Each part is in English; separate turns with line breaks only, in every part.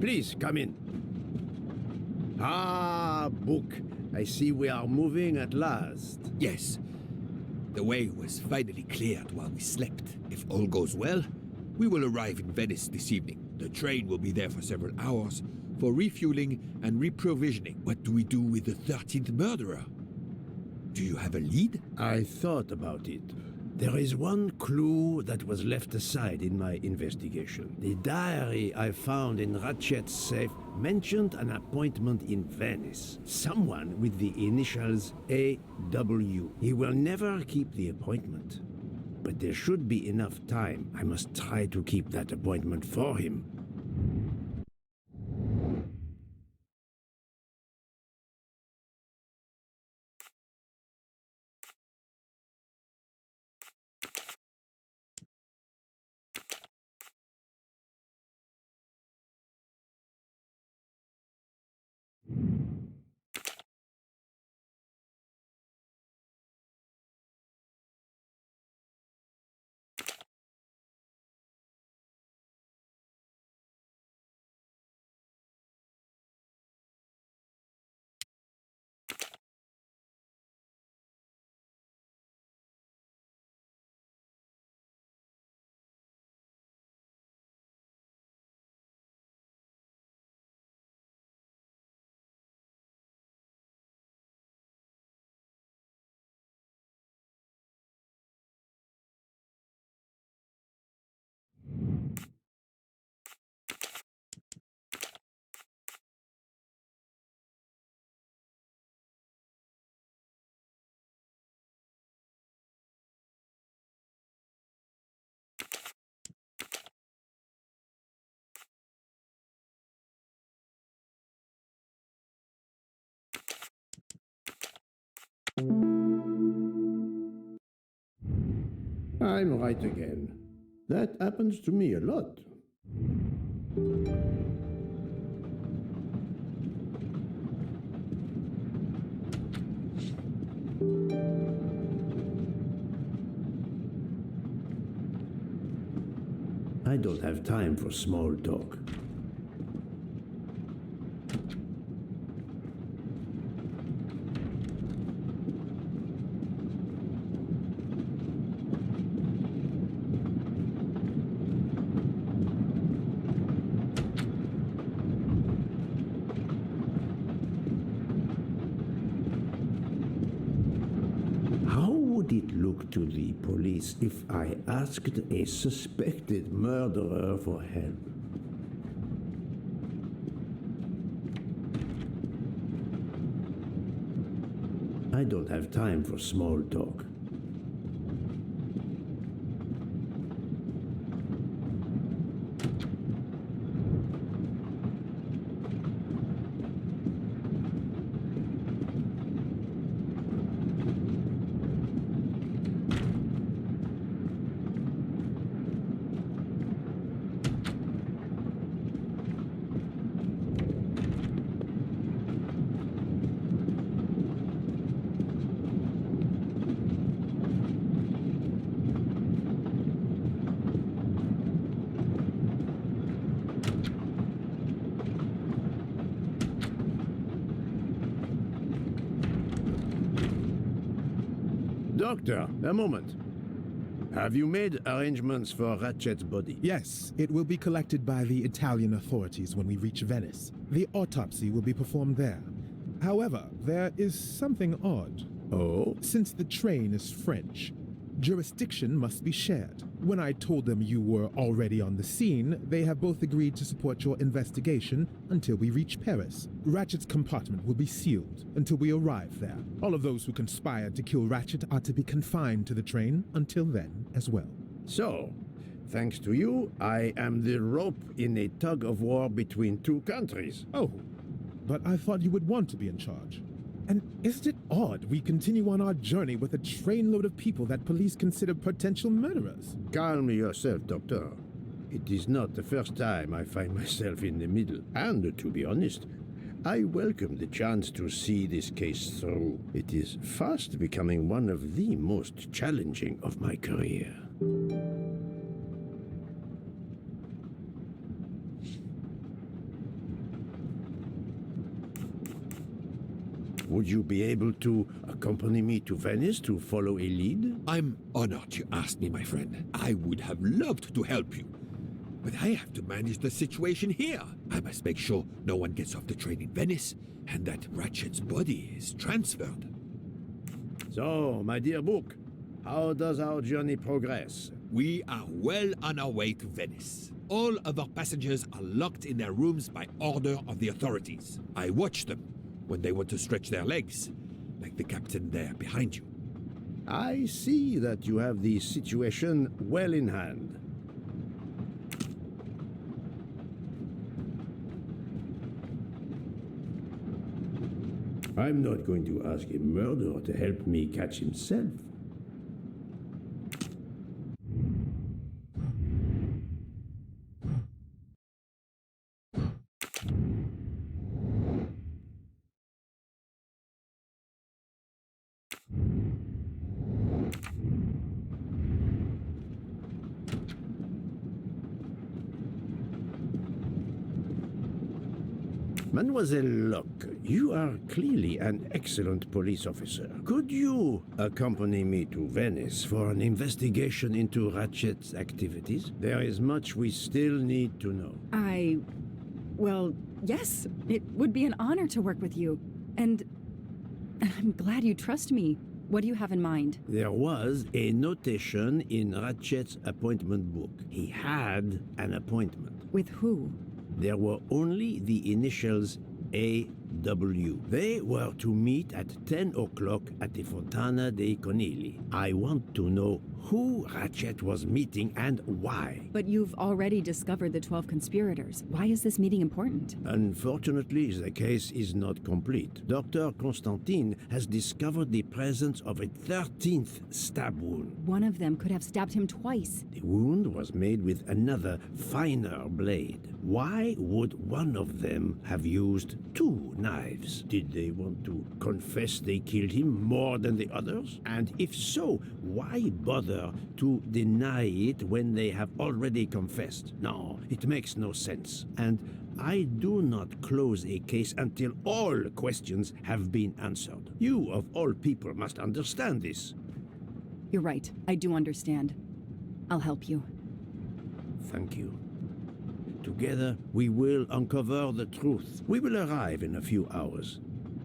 Please, come in. Ah, book. I see we are moving at last.
Yes. The way was finally cleared while we slept. If all goes well, we will arrive in Venice this evening. The train will be there for several hours for refueling and reprovisioning. What do we do with the 13th murderer? Do you have a lead?
I thought about it. There is one clue that was left aside in my investigation. The diary I found in Ratchet's safe mentioned an appointment in Venice. Someone with the initials AW. He will never keep the appointment. But there should be enough time. I must try to keep that appointment for him. I'm right again. That happens to me a lot. I don't have time for small talk. It look to the police if I asked a suspected murderer for help? I don't have time for small talk. Doctor, a moment. Have you made arrangements for Ratchet's body?
Yes, it will be collected by the Italian authorities when we reach Venice. The autopsy will be performed there. However, there is something odd.
Oh?
Since the train is French, jurisdiction must be shared. When I told them you were already on the scene, they have both agreed to support your investigation until we reach Paris. Ratchet's compartment will be sealed until we arrive there. All of those who conspired to kill Ratchet are to be confined to the train until then as well.
So, thanks to you, I am the rope in a tug-of-war between two countries.
Oh, but I thought you would want to be in charge. And isn't it odd we continue on our journey with a trainload of people that police consider potential murderers?
Calm yourself, Doctor. It is not the first time I find myself in the middle. And, to be honest, I welcome the chance to see this case through. It is fast becoming one of the most challenging of my career. Would you be able to accompany me to Venice to follow a lead?
I'm honored you asked me, my friend. I would have loved to help you. But I have to manage the situation here. I must make sure no one gets off the train in Venice and that Ratchet's body is transferred.
So, my dear book, how does our journey progress?
We are well on our way to Venice. All of our passengers are locked in their rooms by order of the authorities. I watch them when they want to stretch their legs, like the captain there behind you.
I see that you have the situation well in hand. I'm not going to ask a murderer to help me catch himself. Mademoiselle Locke, you are clearly an excellent police officer. Could you accompany me to Venice for an investigation into Ratchet's activities? There is much we still need to know.
Well, yes. It would be an honor to work with you. And I'm glad you trust me. What do you have in mind?
There was a notation in Ratchet's appointment book. He had an appointment.
With who?
There were only the initials A.W. They were to meet at 10 o'clock at the Fontana dei Conigli. I want to know who Ratchet was meeting and why.
But you've already discovered the 12 conspirators. Why is this meeting important?
Unfortunately, the case is not complete. Dr. Constantine has discovered the presence of a 13th stab wound.
One of them could have stabbed him twice.
The wound was made with another, finer blade. Why would one of them have used two knives? Did they want to confess they killed him more than the others? And if so, why bother to deny it when they have already confessed? No, it makes no sense. And I do not close a case until all questions have been answered. You, of all people, must understand this.
You're right. I do understand. I'll help you.
Thank you. Together, we will uncover the truth. We will arrive in a few hours.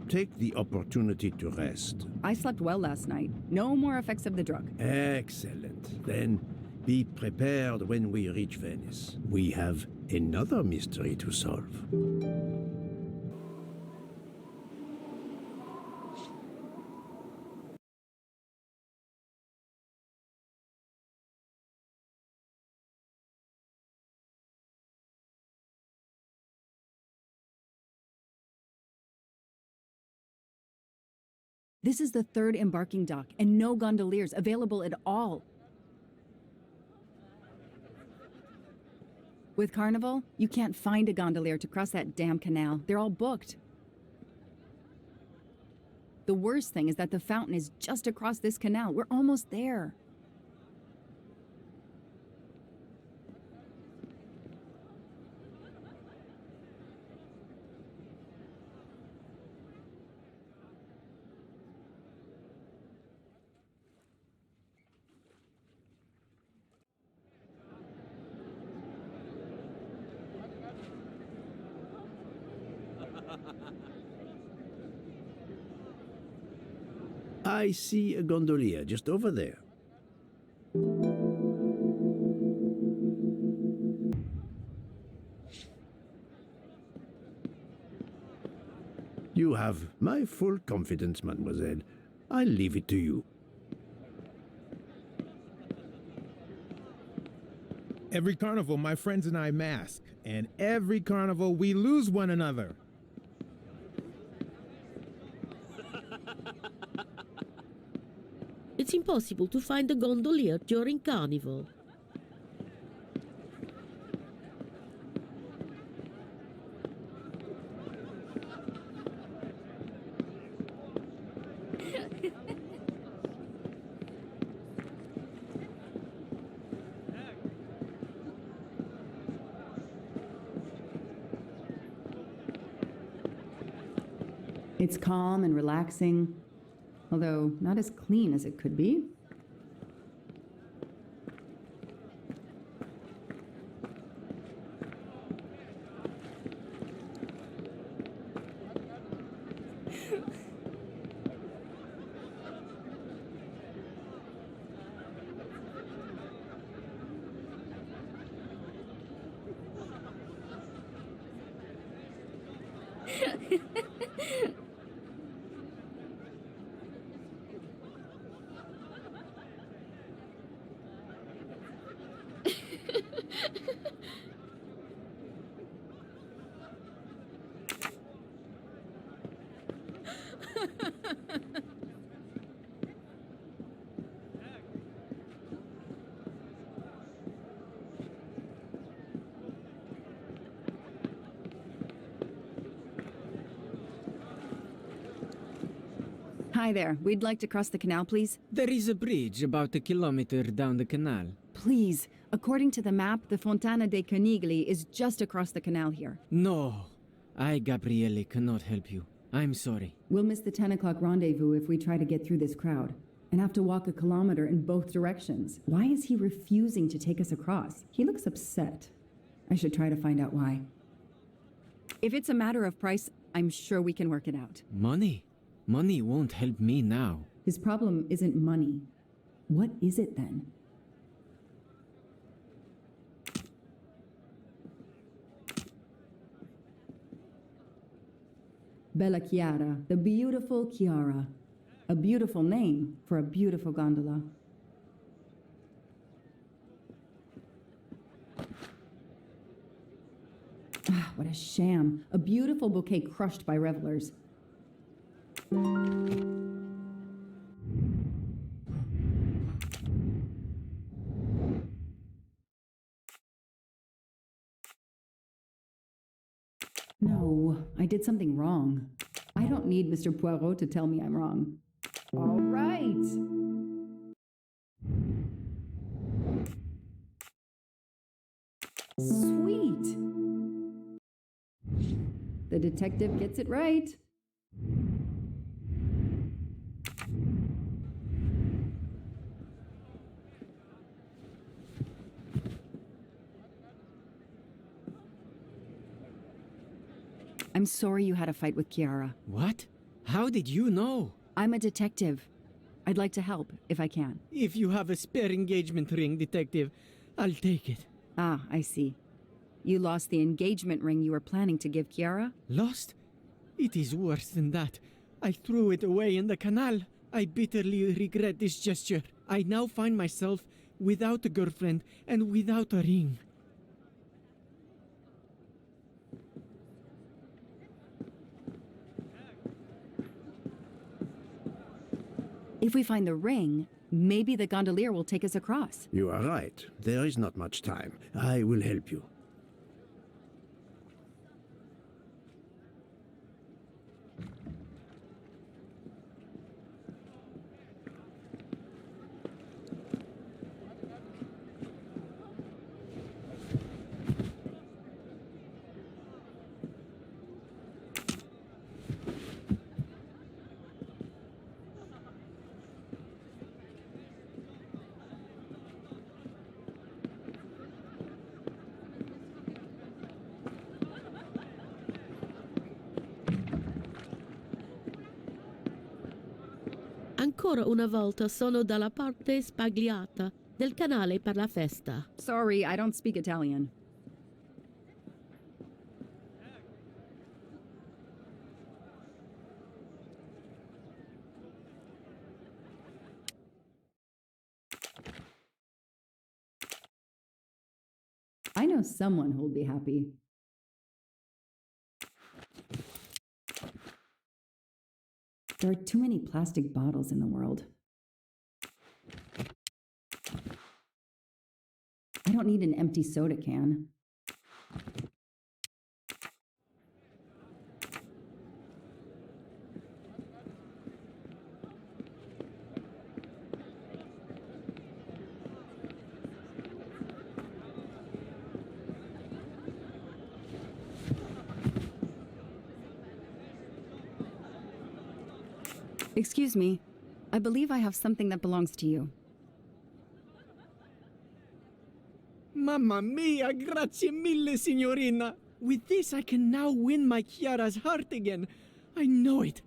Take the opportunity to rest.
I slept well last night. No more effects of the drug.
Excellent. Then be prepared when we reach Venice. We have another mystery to solve.
This is the third embarking dock, and no gondoliers available at all. With Carnival, you can't find a gondolier to cross that damn canal. They're all booked. The worst thing is that the fountain is just across this canal. We're almost there.
I see a gondolier just over there. You have my full confidence, mademoiselle. I'll leave it to you.
Every carnival, my friends and I mask, and every carnival, we lose one another.
It's impossible to find a gondolier during Carnival.
It's calm and relaxing, although not as clean as it could be. Hi there. We'd like to cross the canal, please.
There is a bridge about a kilometer down the canal.
Please. According to the map, the Fontana dei Conigli is just across the canal here.
No, I, Gabriele, cannot help you. I'm sorry.
We'll miss the 10 o'clock rendezvous if we try to get through this crowd, and have to walk a kilometer in both directions. Why is he refusing to take us across? He looks upset. I should try to find out why. If it's a matter of price, I'm sure we can work it out.
Money? Money won't help me now.
His problem isn't money. What is it then? Bella Chiara, the beautiful Chiara. A beautiful name for a beautiful gondola. Ah, what a sham. A beautiful bouquet crushed by revelers. No, I did something wrong. I don't need Mr. Poirot to tell me I'm wrong. All right. Sweet. The detective gets it right. I'm sorry you had a fight with Chiara.
What? How did you know?
I'm a detective. I'd like to help, if I can.
If you have a spare engagement ring, detective, I'll take it.
Ah, I see. You lost the engagement ring you were planning to give Chiara?
Lost? It is worse than that. I threw it away in the canal. I bitterly regret this gesture. I now find myself without a girlfriend and without a ring.
If we find the ring, maybe the gondolier will take us across.
You are right. There is not much time. I will help you.
Ancora una volta sono dalla parte spagliata del canale per la festa.
Sorry, I don't speak Italian. I know someone who'll be happy. There are too many plastic bottles in the world. I don't need an empty soda can. Excuse me. I believe I have something that belongs to you.
Mamma mia, grazie mille, signorina. With this, I can now win my Chiara's heart again. I know it.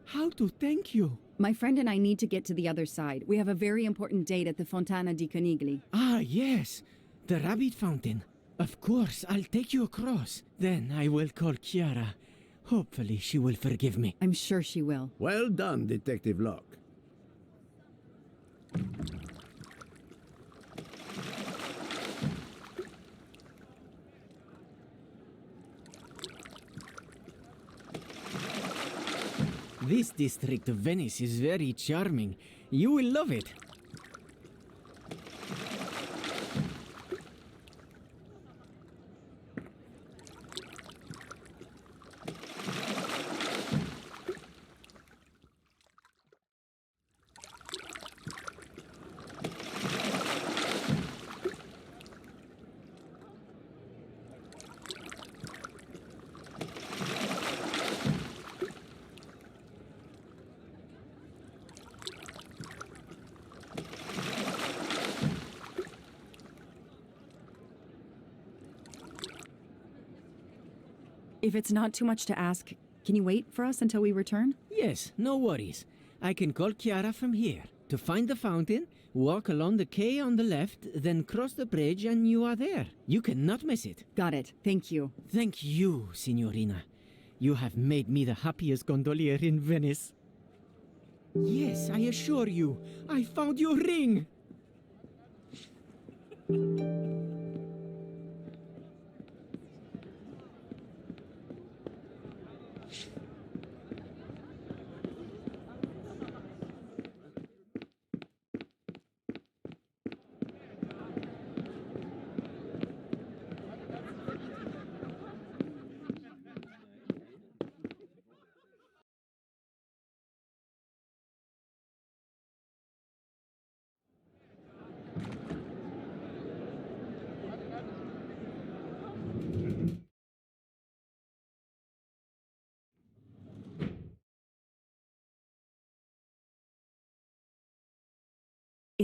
How to thank you?
My friend and I need to get to the other side. We have a very important date at the Fontana di Conigli.
Ah, yes. The rabbit fountain. Of course, I'll take you across. Then I will call Chiara. Hopefully she will forgive me.
I'm sure she will.
Well done, Detective Locke.
This district of Venice is very charming. You will love it.
If it's not too much to ask, can you wait for us until we return?
Yes, no worries. I can call Chiara from here. To find the fountain, walk along the quay on the left, then cross the bridge and you are there. You cannot miss it.
Got it. Thank you.
Thank you, signorina. You have made me the happiest gondolier in Venice. Yes, I assure you, I found your ring.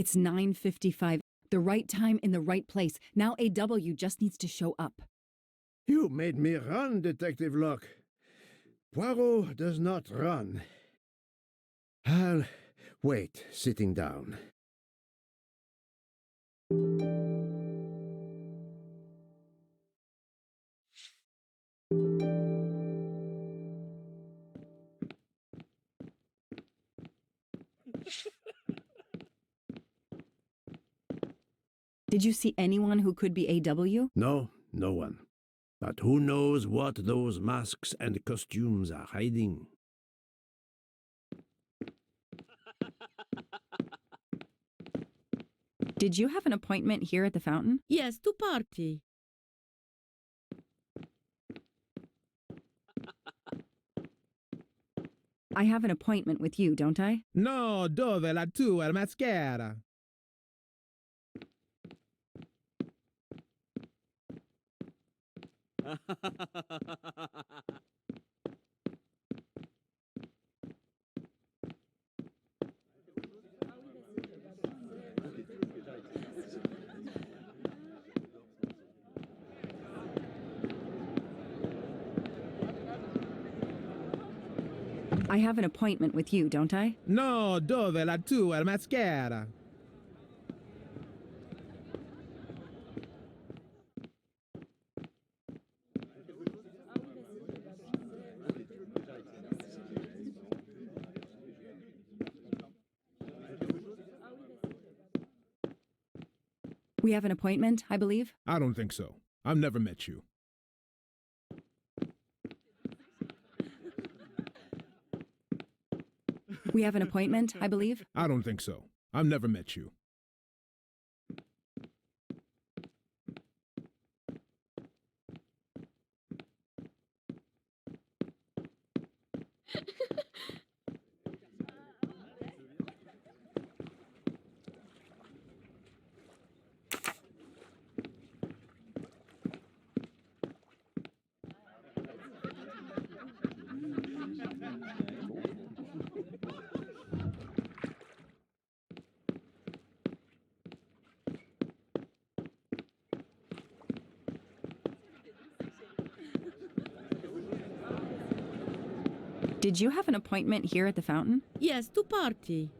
It's 9:55. The right time in the right place. Now AW just needs to show up.
You made me run, Detective Locke. Poirot does not run. I'll wait, sitting down.
Did you see anyone who could be AW?
No, no one. But who knows what those masks and costumes are hiding?
Did you have an appointment here at the fountain?
Yes, to party.
I have an appointment with you, don't I?
No, dove la tua maschera?
I have an appointment with you, don't I?
No, dove la tua maschera?
We have an appointment, I believe.
I don't think so. I've never met you.
We have an appointment, I believe.
I don't think so. I've never met you.
Did you have an appointment here at the fountain?
Yes, to party.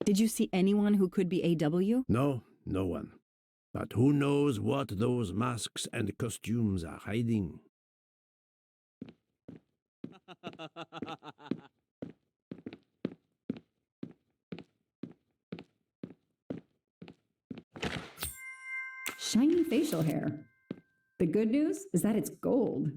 Did you see anyone who could be AW?
No, no one. But who knows what those masks and costumes are hiding?
Shiny facial hair. The good news is that it's gold.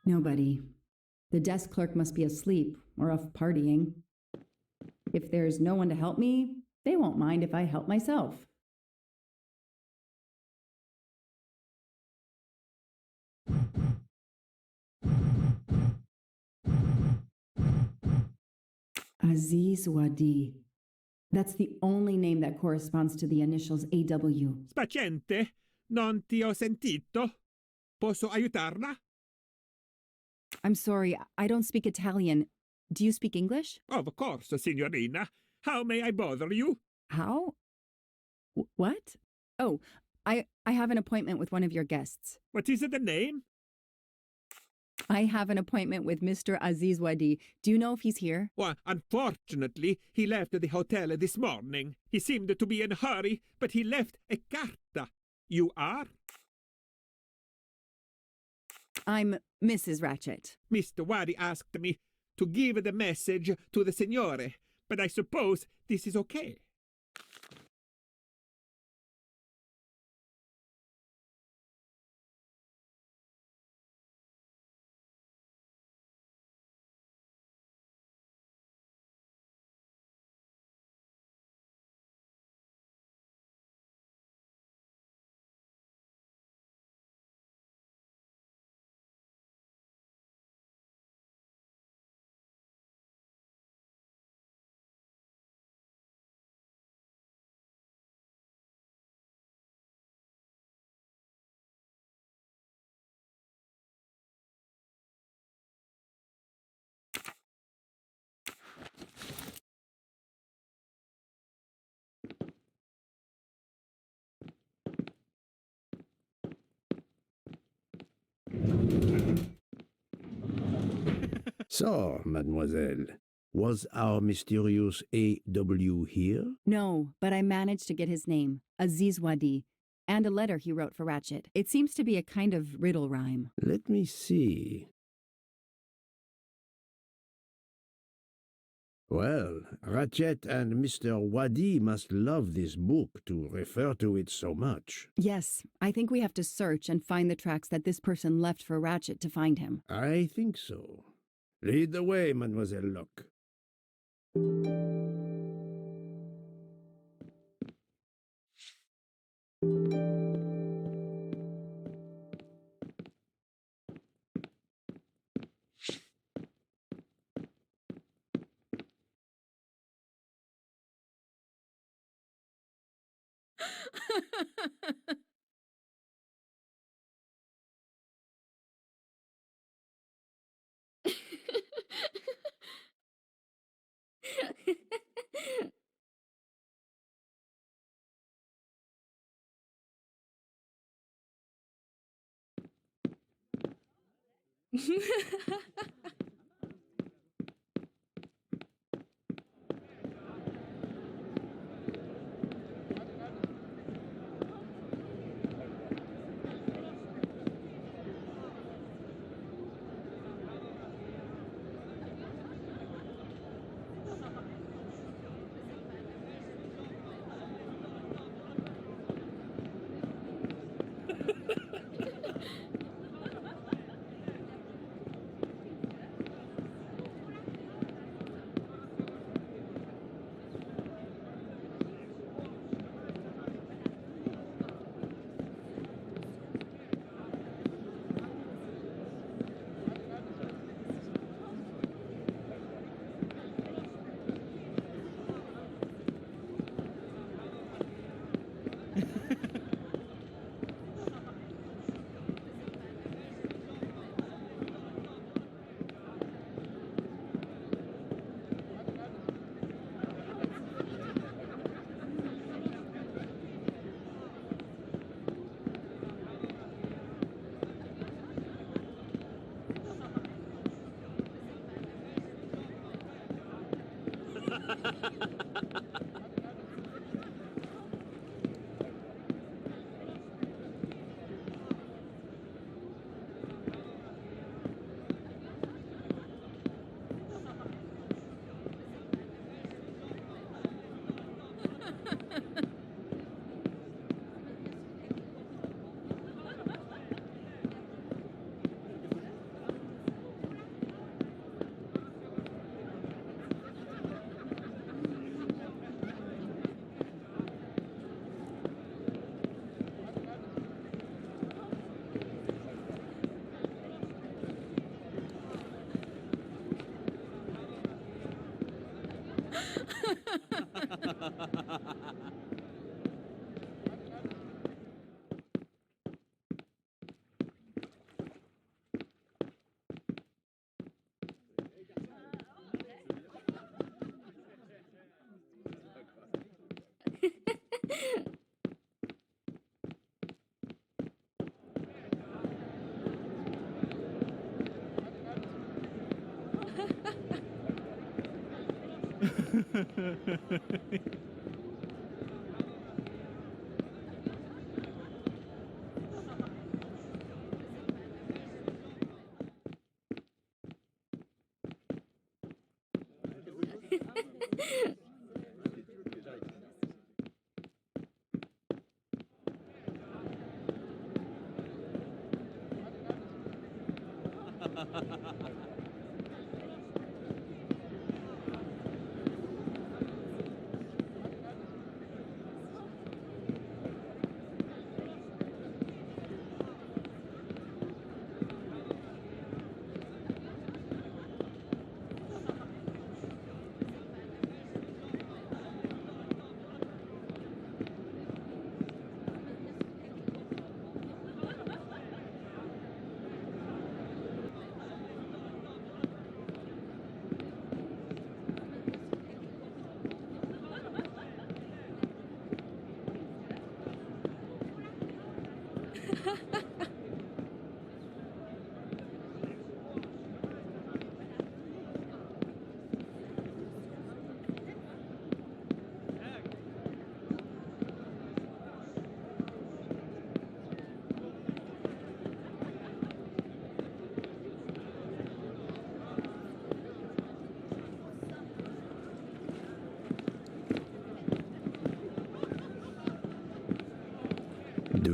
Nobody. The desk clerk must be asleep or off partying. If there's no one to help me, they won't mind if I help myself. Aziz Wadi. That's the only name that corresponds to the initials AW.
Spaziente, non ti ho sentito. Posso aiutarla?
I'm sorry, I don't speak Italian. Do you speak English?
Of course, signorina. How may I bother you?
How? What? Oh, I have an appointment with one of your guests.
What is the name?
I have an appointment with Mr. Aziz Wadi. Do you know if he's here?
Well, unfortunately, he left the hotel this morning. He seemed to be in a hurry, but he left a carta. You are?
I'm Mrs. Ratchet.
Mr. Wadi asked me to give the message to the signore, but I suppose this is okay.
So, mademoiselle, was our mysterious A.W. here?
No, but I managed to get his name, Aziz Wadi, and a letter he wrote for Ratchet. It seems to be a kind of riddle rhyme.
Let me see. Well, Ratchet and Mr. Wadi must love this book to refer to it so much.
Yes, I think we have to search and find the tracks that this person left for Ratchet to find him.
I think so. Lead the way, Mademoiselle Locke.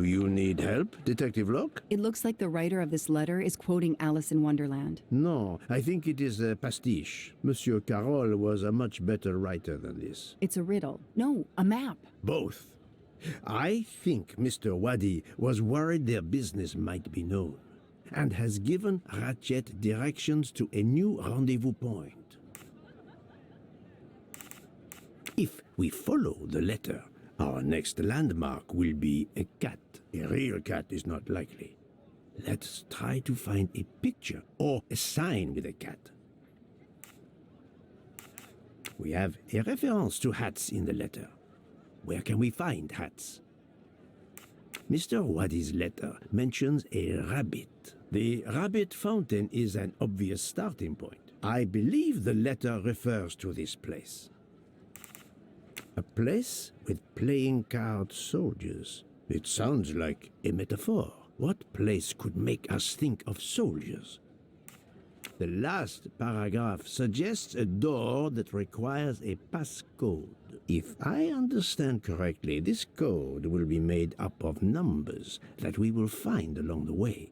Do you need help, Detective Locke?
It looks like the writer of this letter is quoting Alice in Wonderland.
No, I think it is a pastiche. Monsieur Carroll was a much better writer than this.
It's a riddle. No, a map.
Both. I think Mr. Wadi was worried their business might be known, and has given Ratchet directions to a new rendezvous point. If we follow the letter, our next landmark will be a cat. A real cat is not likely. Let's try to find a picture or a sign with a cat. We have a reference to hats in the letter. Where can we find hats? Mr. Wadi's letter mentions a rabbit. The rabbit fountain is an obvious starting point. I believe the letter refers to this place. A place with playing card soldiers. It sounds like a metaphor. What place could make us think of soldiers? The last paragraph suggests a door that requires a passcode. If I understand correctly, this code will be made up of numbers that we will find along the way.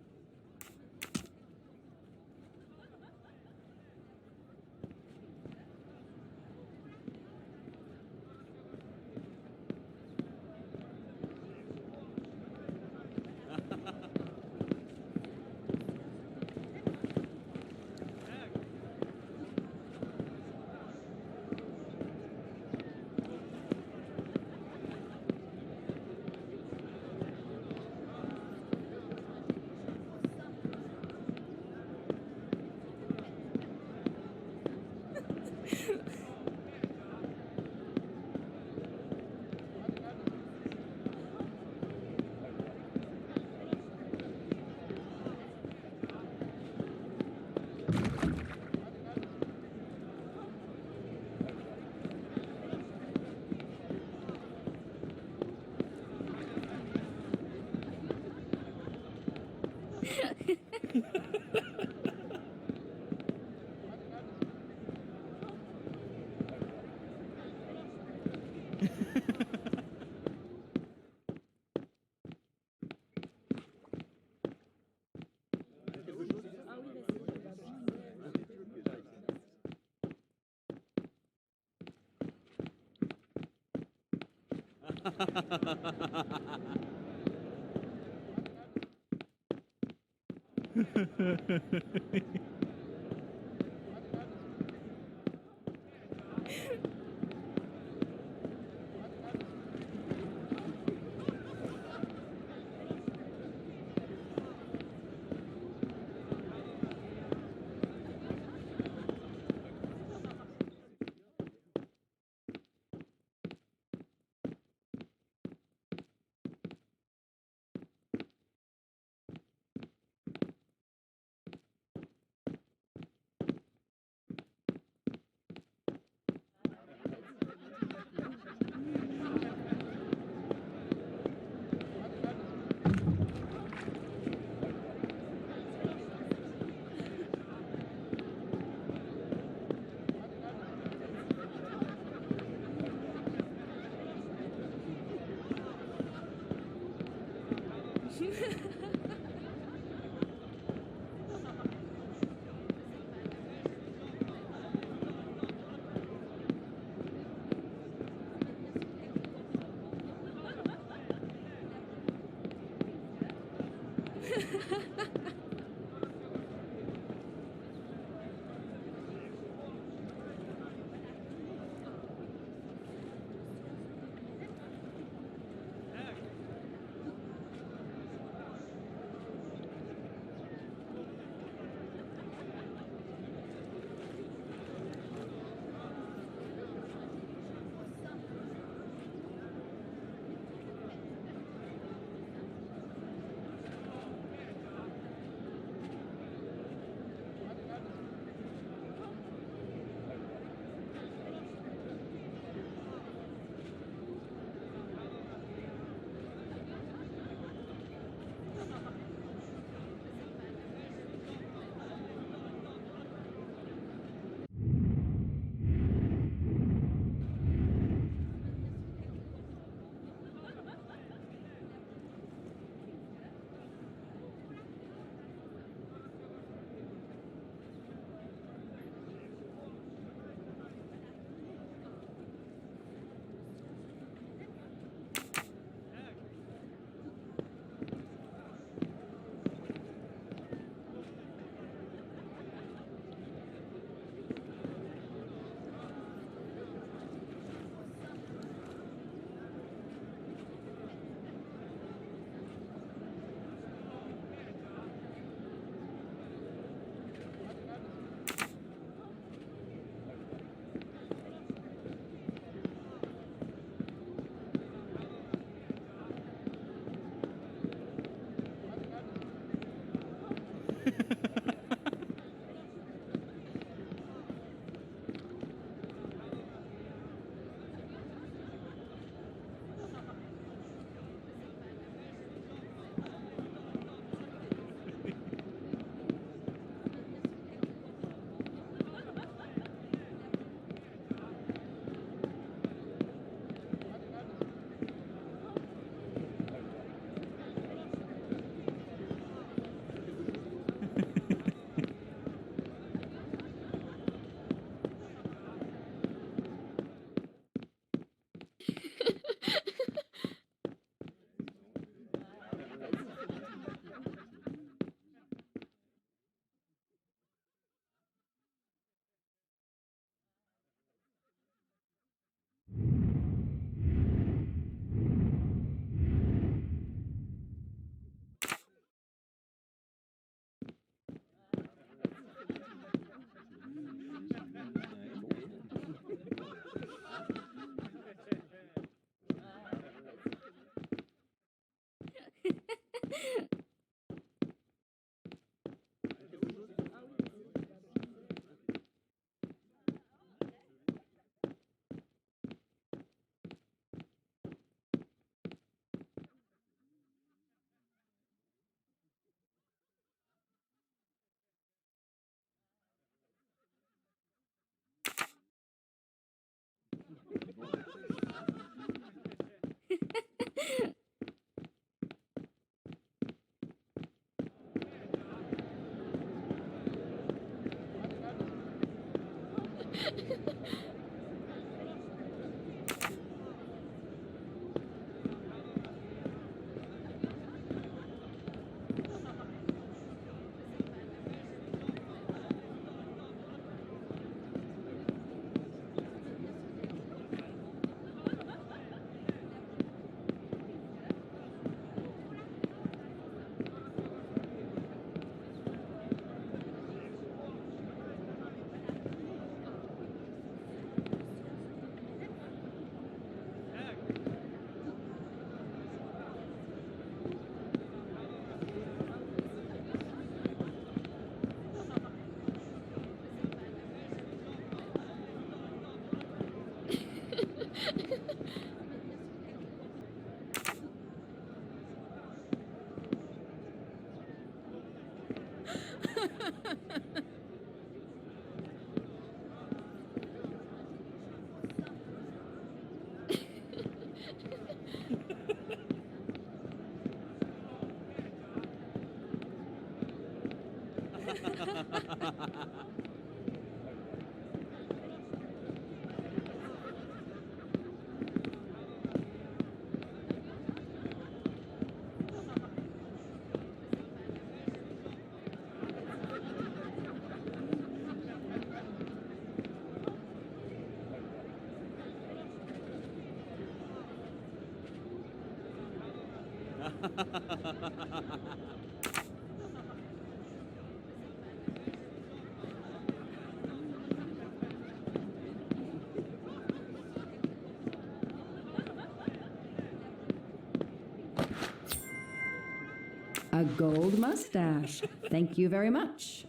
A gold mustache. Thank you very much.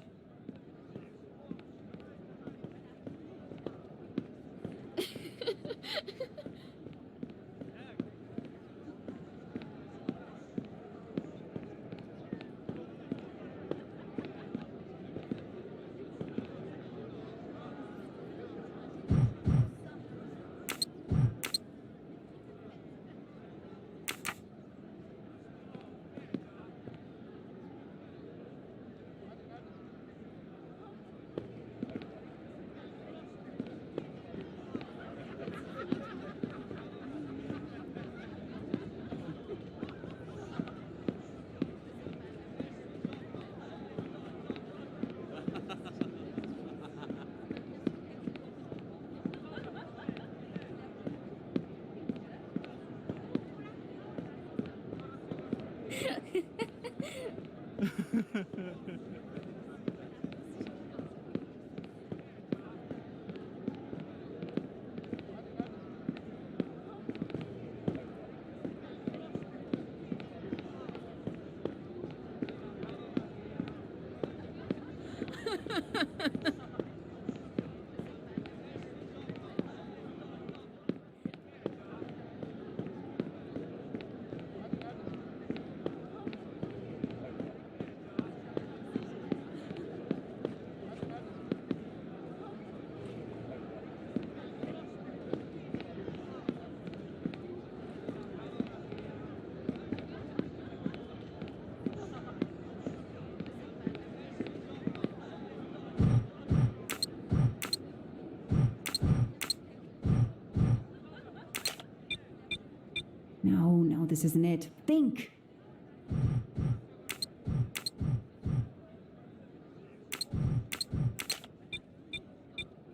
No, this isn't it. Think!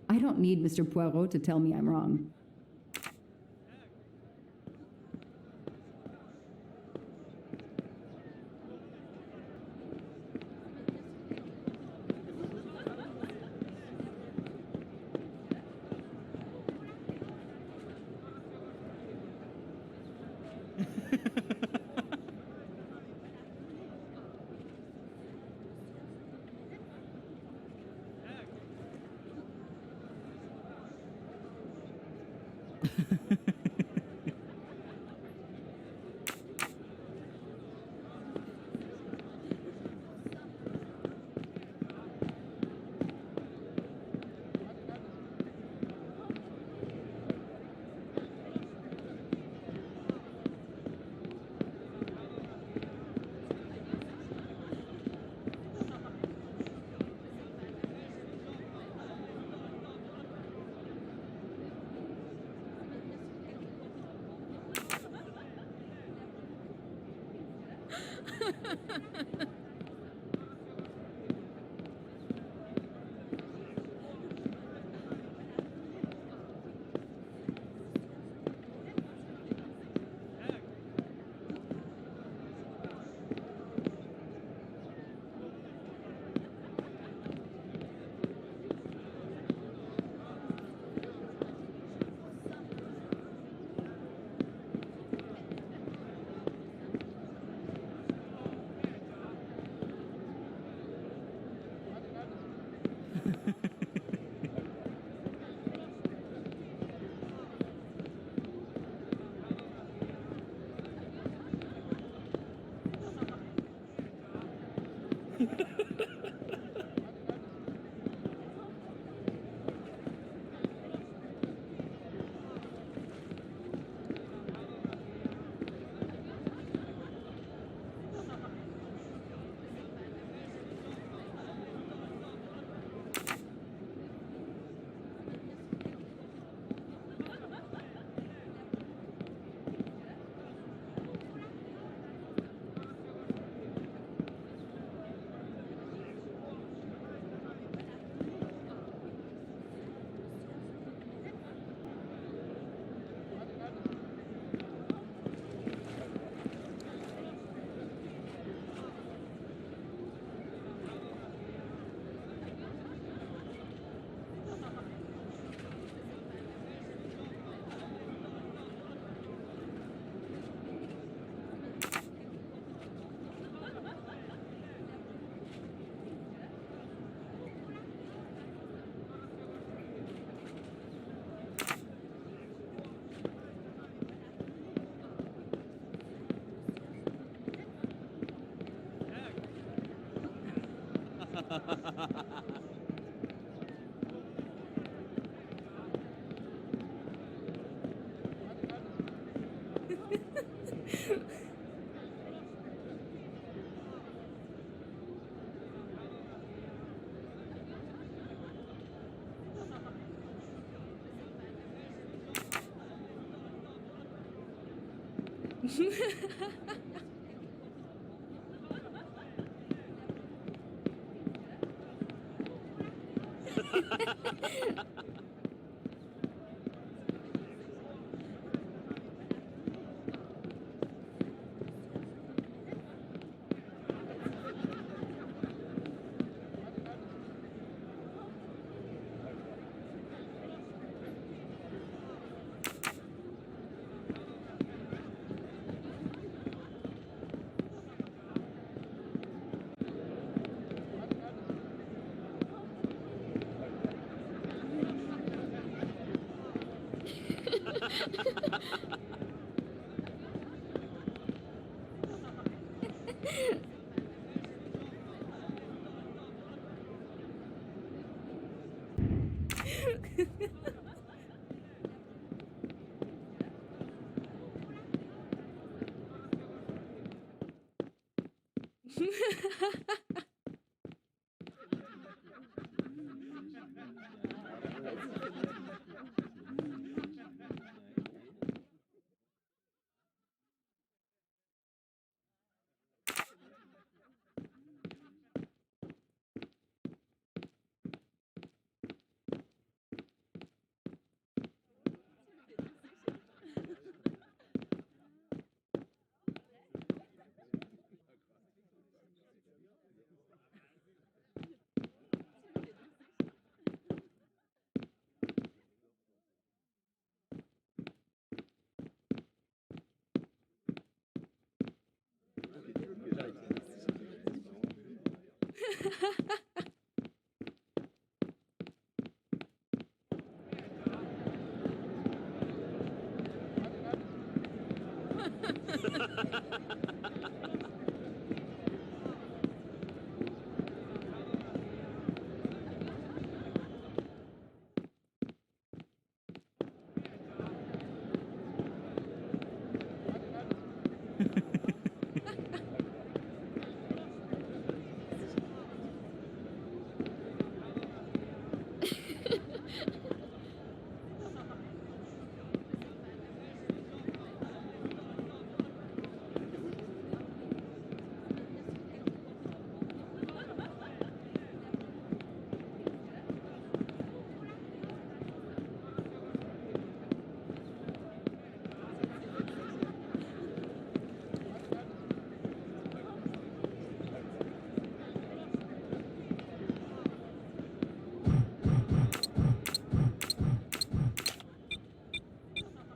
I don't need Mr. Poirot to tell me I'm wrong.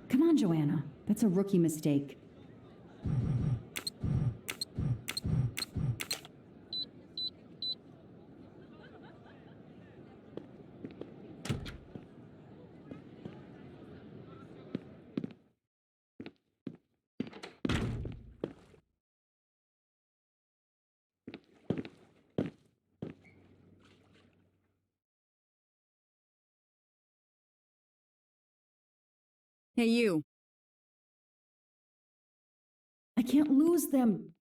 Come on, Joanna. That's a rookie mistake.
Hey, you.
I can't lose them.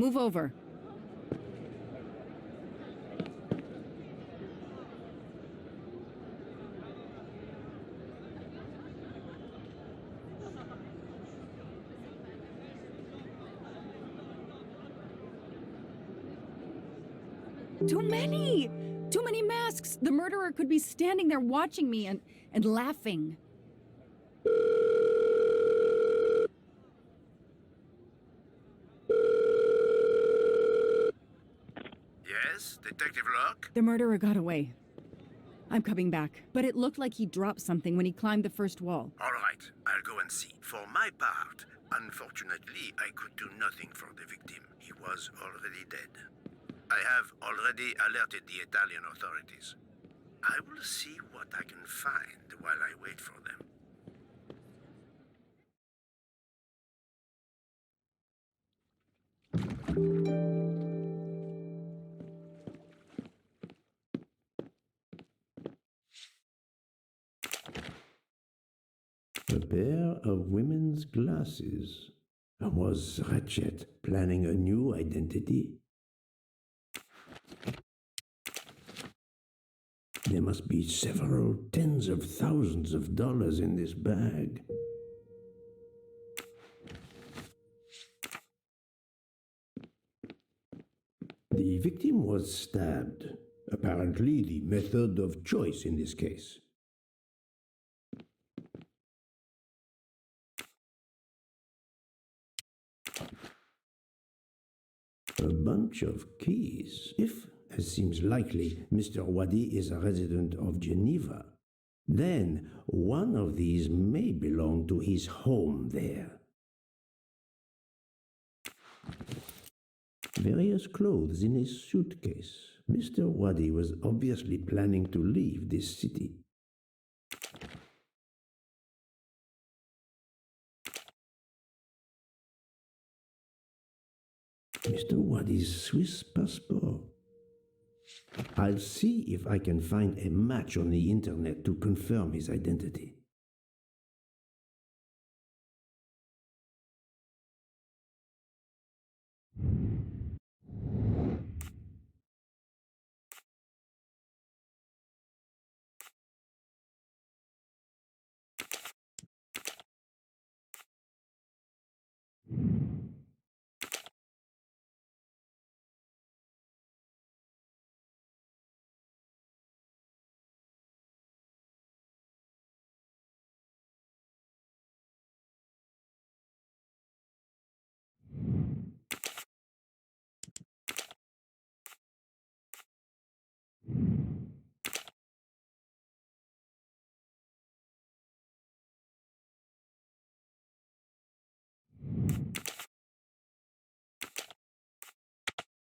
Move over. Too many! Too many masks! The murderer could be standing there watching me and laughing.
Yes, Detective Locke?
The murderer got away. I'm coming back, but it looked like he dropped something when he climbed the first wall.
All right, I'll go and see. For my part, unfortunately, I could do nothing for the victim. He was already dead. I have already alerted the Italian authorities. I will see what I can find while I wait for them. A pair of women's glasses. Was Ratchet planning a new identity? There must be several tens of thousands of dollars in this bag. The victim was stabbed. Apparently the method of choice in this case. A bunch of keys. If, as seems likely, Mr. Wadi is a resident of Geneva, then one of these may belong to his home there. Various clothes in his suitcase. Mr. Wadi was obviously planning to leave this city. Mr. Wadi's Swiss passport. I'll see if I can find a match on the internet to confirm his identity.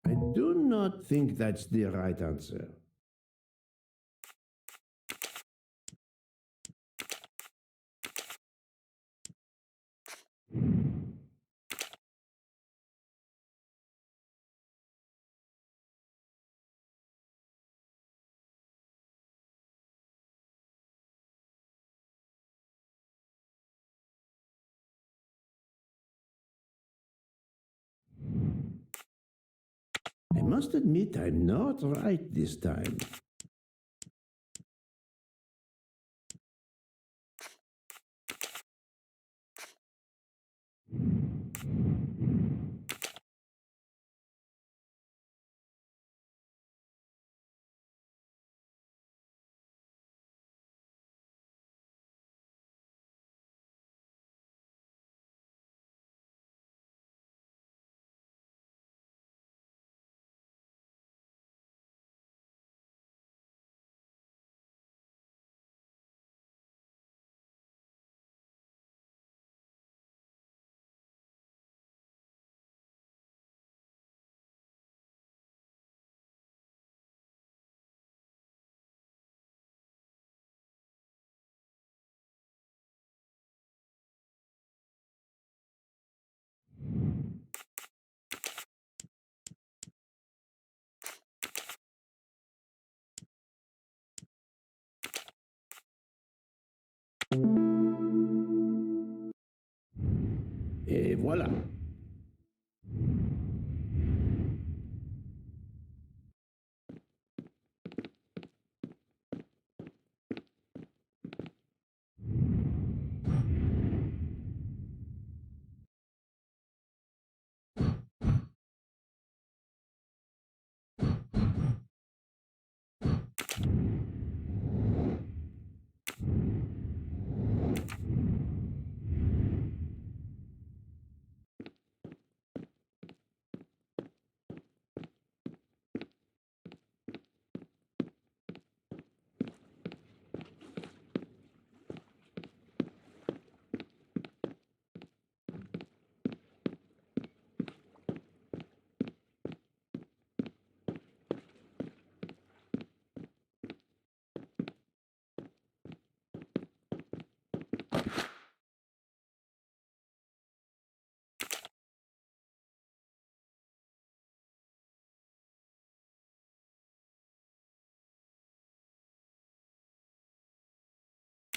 I do not think that's the right answer. I must admit I'm not right this time. Et voilà.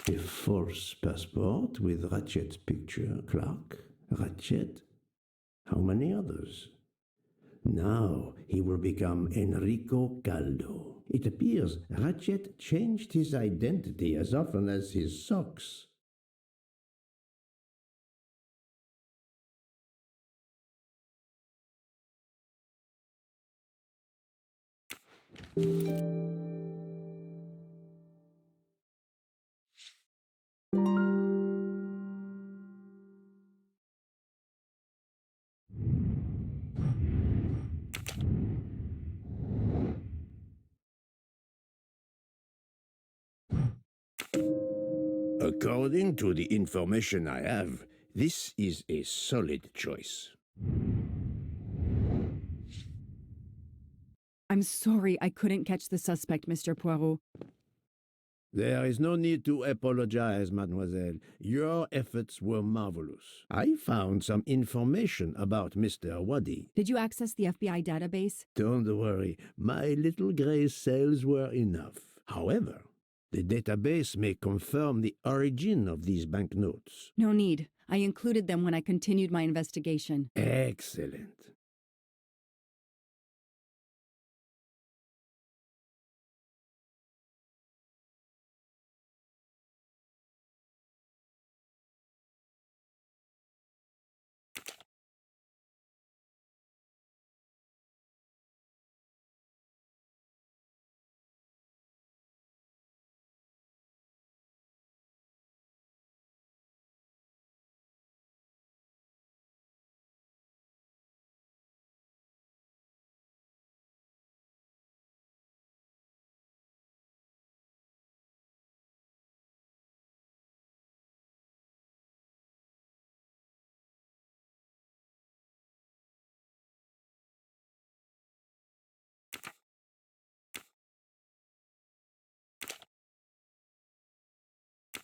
A false passport with Ratchet's picture. Clark? Ratchet? How many others? Now he will become Enrico Caldo. It appears Ratchet changed his identity as often as his socks. According to the information I have, this is a solid choice.
I'm sorry I couldn't catch the suspect, Mr. Poirot.
There is no need to apologize, mademoiselle. Your efforts were marvelous. I found some information about Mr. Wadi.
Did you access the FBI database?
Don't worry, my little gray cells were enough. However, the database may confirm the origin of these banknotes.
No need. I included them when I continued my investigation.
Excellent.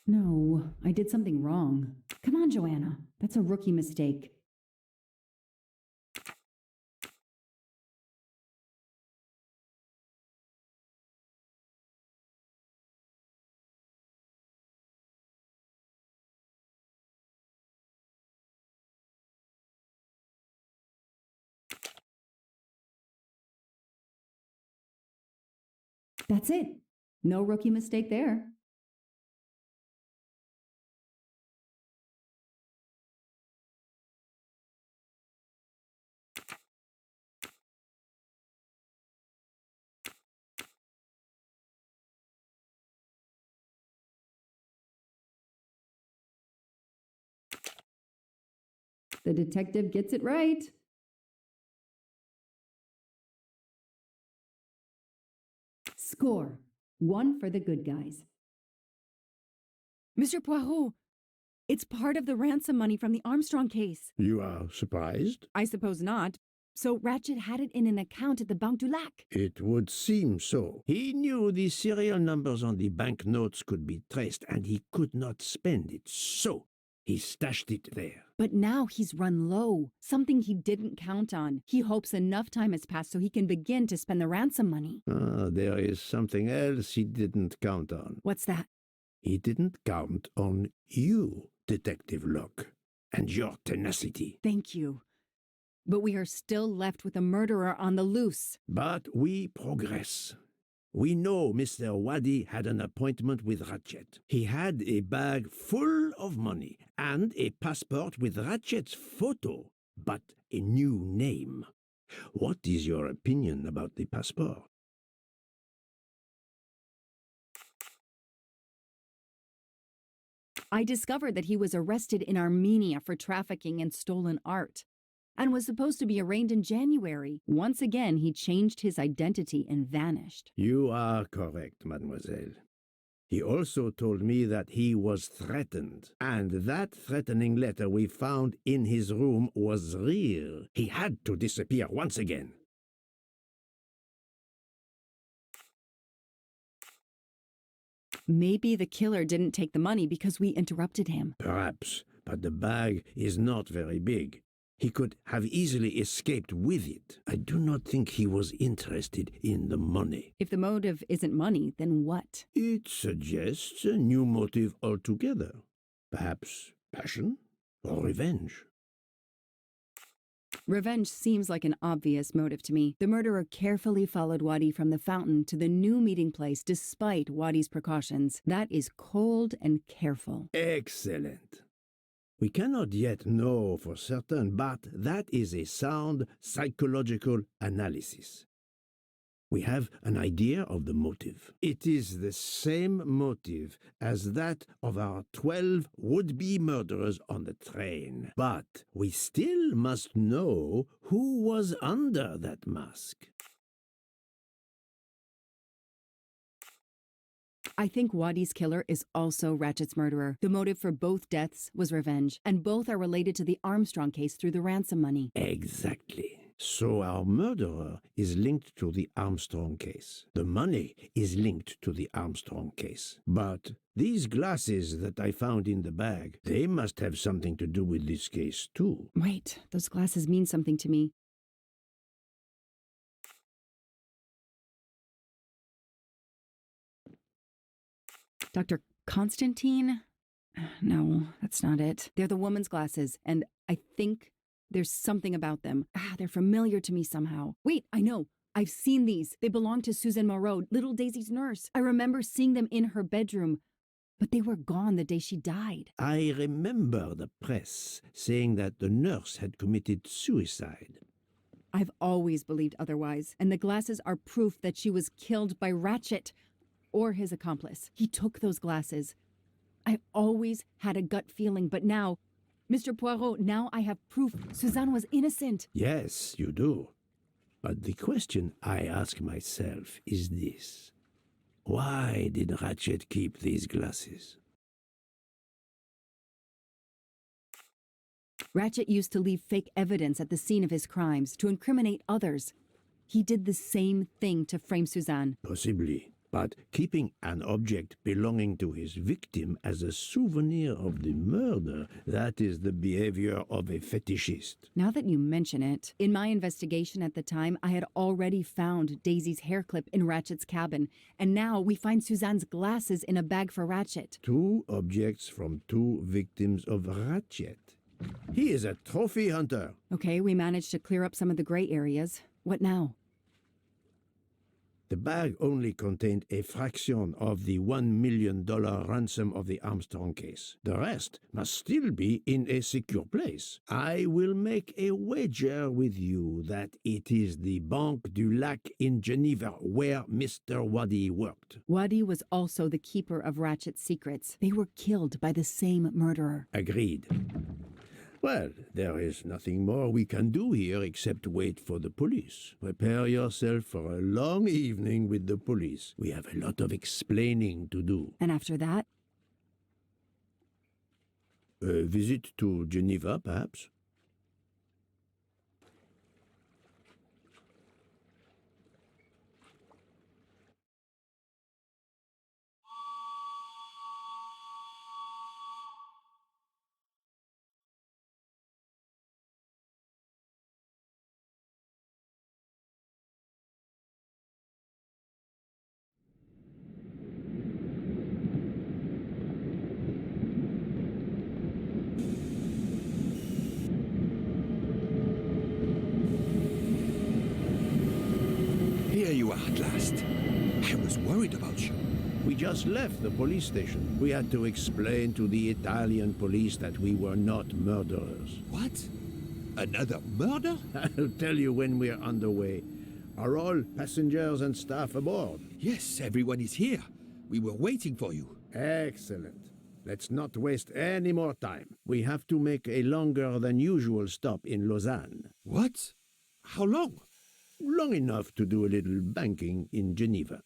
No, I did something wrong. Come on, Joanna. That's a rookie mistake. That's it. No rookie mistake there. The detective gets it right. Score. 1 for the good guys.
Mr. Poirot, it's part of the ransom money from the Armstrong case.
You are surprised?
I suppose not. So Ratchet had it in an account at the Banque du Lac.
It would seem so. He knew the serial numbers on the banknotes could be traced, and he could not spend it, so he stashed it there.
But now he's run low, something he didn't count on. He hopes enough time has passed so he can begin to spend the ransom money.
There is something else he didn't count on.
What's that?
He didn't count on you, Detective Locke, and your tenacity.
Thank you. But we are still left with a murderer on the loose.
But we progress. We know Mr. Wadi had an appointment with Ratchet. He had a bag full of money and a passport with Ratchet's photo, but a new name. What is your opinion about the passport?
I discovered that he was arrested in Armenia for trafficking in stolen art and was supposed to be arraigned in January. Once again, he changed his identity and vanished.
You are correct, mademoiselle. He also told me that he was threatened, and that threatening letter we found in his room was real. He had to disappear once again.
Maybe the killer didn't take the money because we interrupted him.
Perhaps, but the bag is not very big. He could have easily escaped with it. I do not think he was interested in the money.
If the motive isn't money, then what?
It suggests a new motive altogether. Perhaps passion or revenge.
Revenge seems like an obvious motive to me. The murderer carefully followed Wadi from the fountain to the new meeting place despite Wadi's precautions. That is cold and careful.
Excellent. We cannot yet know for certain, but that is a sound psychological analysis. We have an idea of the motive. It is the same motive as that of our 12 would-be murderers on the train. But we still must know who was under that mask.
I think Wadi's killer is also Ratchet's murderer. The motive for both deaths was revenge, and both are related to the Armstrong case through the ransom money.
Exactly. So our murderer is linked to the Armstrong case. The money is linked to the Armstrong case. But these glasses that I found in the bag, they must have something to do with this case too.
Wait, those glasses mean something to me. Dr. Constantine? No, that's not it. They're the woman's glasses, and I think there's something about them. They're familiar to me somehow. Wait, I know. I've seen these. They belong to Susan Moreau, little Daisy's nurse. I remember seeing them in her bedroom, but they were gone the day she died.
I remember the press saying that the nurse had committed suicide.
I've always believed otherwise, and the glasses are proof that she was killed by Ratchet or his accomplice. He took those glasses. I always had a gut feeling, but now, Mr. Poirot, now I have proof Suzanne was innocent.
Yes, you do. But the question I ask myself is this. Why did Ratchet keep these glasses?
Ratchet used to leave fake evidence at the scene of his crimes to incriminate others. He did the same thing to frame Suzanne.
Possibly. But keeping an object belonging to his victim as a souvenir of the murder, that is the behavior of a fetishist.
Now that you mention it, in my investigation at the time, I had already found Daisy's hair clip in Ratchet's cabin, and now we find Suzanne's glasses in a bag for Ratchet.
2 objects from 2 victims of Ratchet. He is a trophy hunter.
Okay, we managed to clear up some of the gray areas. What now?
The bag only contained a fraction of the $1 million ransom of the Armstrong case. The rest must still be in a secure place. I will make a wager with you that it is the Banque du Lac in Geneva where Mr. Wadi worked.
Wadi was also the keeper of Ratchet's secrets. They were killed by the same murderer.
Agreed. Well, there is nothing more we can do here except wait for the police. Prepare yourself for a long evening with the police. We have a lot of explaining to do.
And after that?
A visit to Geneva, perhaps?
Here you are at last. I was worried about you.
We just left the police station. We had to explain to the Italian police that we were not murderers.
What? Another murder?
I'll tell you when we're underway. Are all passengers and staff aboard?
Yes, everyone is here. We were waiting for you.
Excellent. Let's not waste any more time. We have to make a longer than usual stop in Lausanne.
What? How long?
Long enough to do a little banking in Geneva.